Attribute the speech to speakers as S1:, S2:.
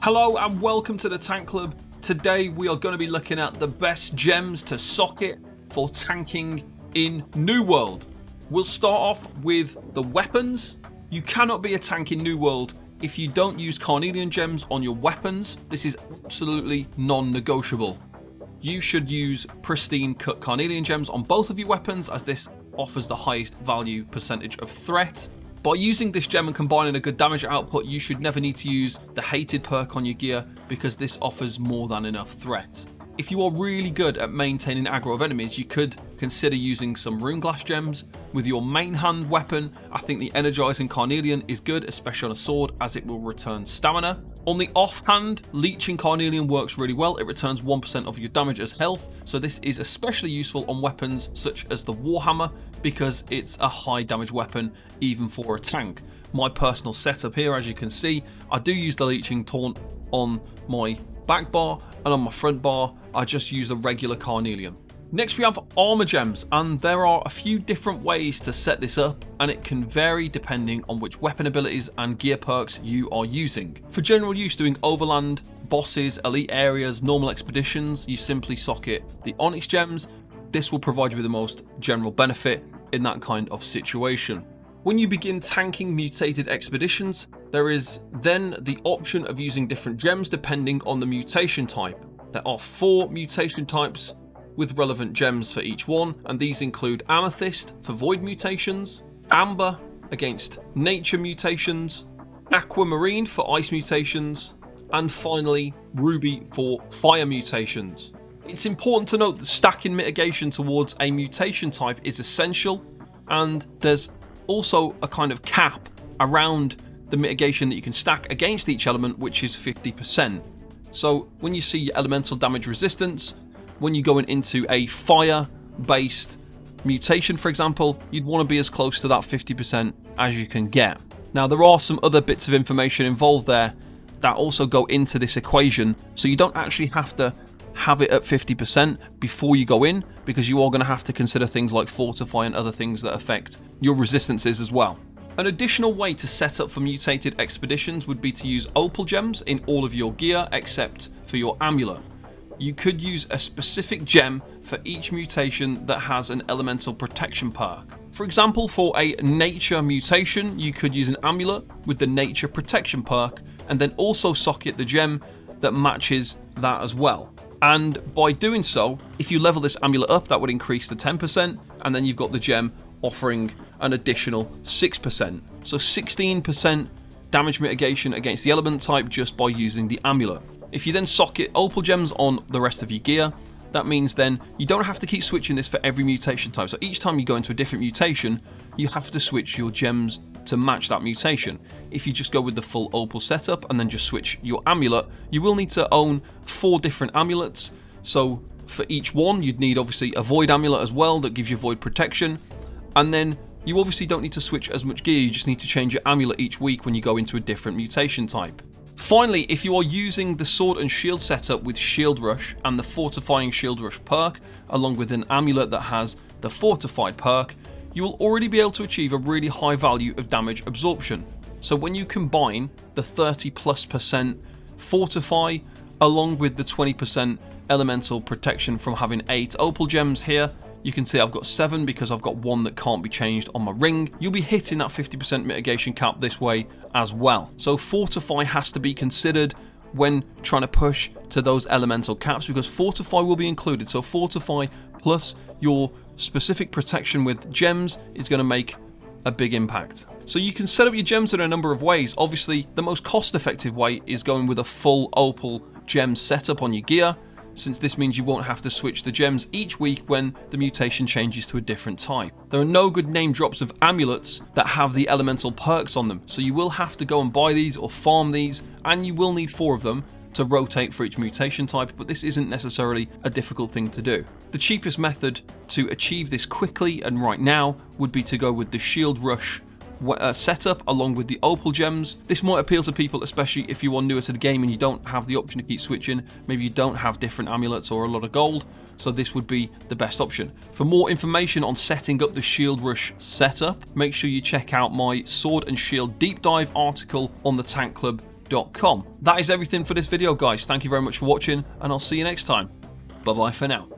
S1: Hello and welcome to the Tank Club. Today we are going to be looking at the best gems to socket for tanking in New World. We'll start off with the weapons. You cannot be a tank in New World if you don't use Carnelian gems on your weapons. This is absolutely non-negotiable. You should use pristine cut Carnelian gems on both of your weapons, as this offers the highest value percentage of threat. By using this gem and combining a good damage output, you should never need to use the hated perk on your gear, because this offers more than enough threat. If you are really good at maintaining aggro of enemies, you could consider using some rune glass gems. With your main hand weapon, I think the energizing Carnelian is good, especially on a sword, as it will return stamina. On the offhand, leeching Carnelian works really well. It returns 1% of your damage as health, so this is especially useful on weapons such as the Warhammer, because it's a high damage weapon even for a tank. My personal setup here, as you can see, I do use the leeching taunt on my back bar, and on my front bar I just use a regular Carnelian. Next we have armor gems, and there are a few different ways to set this up, and it can vary depending on which weapon abilities and gear perks you are using. For general use, doing overland, bosses, elite areas, normal expeditions, you simply socket the onyx gems. This will provide you with the most general benefit in that kind of situation. When you begin tanking mutated expeditions, there is then the option of using different gems depending on the mutation type. There are 4 mutation types with relevant gems for each one, and these include Amethyst for void mutations, Amber against nature mutations, Aquamarine for ice mutations, and finally Ruby for fire mutations. It's important to note that stacking mitigation towards a mutation type is essential, and there's also a kind of cap around the mitigation that you can stack against each element, which is 50%. So when you see your elemental damage resistance, when you're going into a fire-based mutation, for example, you'd want to be as close to that 50% as you can get. Now, there are some other bits of information involved there that also go into this equation, so you don't actually have to have it at 50% before you go in, because you are going to have to consider things like fortify and other things that affect your resistances as well. An additional way to set up for mutated expeditions would be to use opal gems in all of your gear except for your amulet. You could use a specific gem for each mutation that has an elemental protection perk. For example, for a nature mutation, you could use an amulet with the nature protection perk, and then also socket the gem that matches that as well. And by doing so, if you level this amulet up, that would increase to 10%, and then you've got the gem offering an additional 6%. So 16% damage mitigation against the element type just by using the amulet. If you then socket opal gems on the rest of your gear, that means then you don't have to keep switching this for every mutation type. So each time you go into a different mutation, you have to switch your gems to match that mutation. If you just go with the full opal setup and then just switch your amulet, you will need to own 4 different amulets. So for each one, you'd need obviously a void amulet as well that gives you void protection. And then you obviously don't need to switch as much gear, you just need to change your amulet each week when you go into a different mutation type. Finally, if you are using the sword and shield setup with shield rush and the fortifying shield rush perk, along with an amulet that has the fortified perk, you will already be able to achieve a really high value of damage absorption. So when you combine the 30+% fortify along with the 20% elemental protection from having 8 opal gems here, you can see I've got 7 because I've got 1 that can't be changed on my ring. You'll be hitting that 50% mitigation cap this way as well. So Fortify has to be considered when trying to push to those elemental caps, because Fortify will be included. So Fortify plus your specific protection with gems is going to make a big impact. So you can set up your gems in a number of ways. Obviously, the most cost-effective way is going with a full opal gem setup on your gear, since this means you won't have to switch the gems each week when the mutation changes to a different type. There are no good name drops of amulets that have the elemental perks on them, so you will have to go and buy these or farm these, and you will need 4 of them to rotate for each mutation type, but this isn't necessarily a difficult thing to do. The cheapest method to achieve this quickly and right now would be to go with the shield rush setup along with the opal gems. This might appeal to people, especially if you are newer to the game and you don't have the option to keep switching. Maybe you don't have different amulets or a lot of gold, so this would be the best option. For more information on setting up the shield rush setup, make sure you check out my sword and shield deep dive article on the Tank Club PvETanking.com. That is everything for this video, guys. Thank you very much for watching, and I'll see you next time. Bye-bye for now.